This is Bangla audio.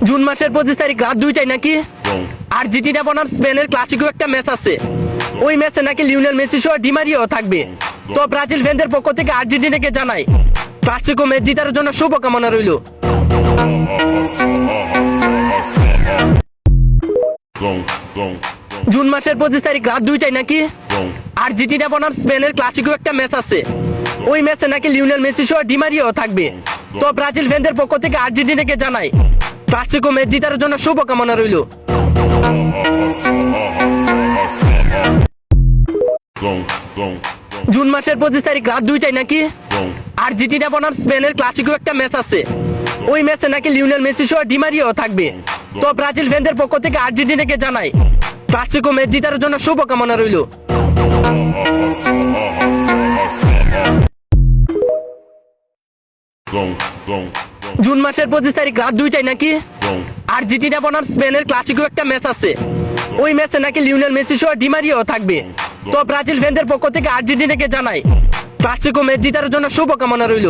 জুন মাসের 25 তারিখ রাত 2টায় নাকি আর্জেন্টিনা বনাম স্পেনের ক্লাসিকো একটা ম্যাচ আছে। ওই ম্যাচে নাকি লিওনেল মেসি সহ ডি মারিয়াও থাকবে। তো ব্রাজিল ফ্যানদের পক্ষ থেকে আর্জেন্টিনাকে জানাই ক্লাসিকো ম্যাচ জেতার জন্য শুভকামনা রইল। জুন মাসের 25 তারিখ রাত 2টায় নাকি আর্জেন্টিনা বনাম স্পেনের ক্লাসিকো একটা ম্যাচ আছে। ওই ম্যাচে নাকি লিওনেল মেসি সহ ডি মারিয়াও থাকবে। তো ব্রাজিল ফ্যানদের পক্ষ থেকে আর্জেন্টিনাকে জানাই ক্লাসিকো ম্যাচ জেতার জন্য শুভকামনা রইল। জুন মাসের 25 তারিখ রাত 2টায় নাকি আর্জেন্টিনা বনাম স্পেনের ক্লাসিকো একটা ম্যাচ আছে। ওই ম্যাচে নাকি লিওনেল মেসি সহ ডি মারিয়াও থাকবে। তো ব্রাজিল ফ্যানদের পক্ষ থেকে আর্জেন্টিনাকে জানাই ক্লাসিকো ম্যাচ জেতার জন্য শুভকামনা রইল। জুন মাসের 25 তারিখ রাত 2টায় নাকি আর্জেন্টিনা বনাম স্পেনের ক্লাসিকো একটা ম্যাচ আছে। ওই ম্যাচে নাকি লিওনেল মেসি সহ ডি মারিয়াও থাকবে। তো ব্রাজিল ফ্যানদের পক্ষ থেকে আর্জেন্টিনাকে জানাই ক্লাসিকো ম্যাচ জেতার জন্য শুভকামনা রইল।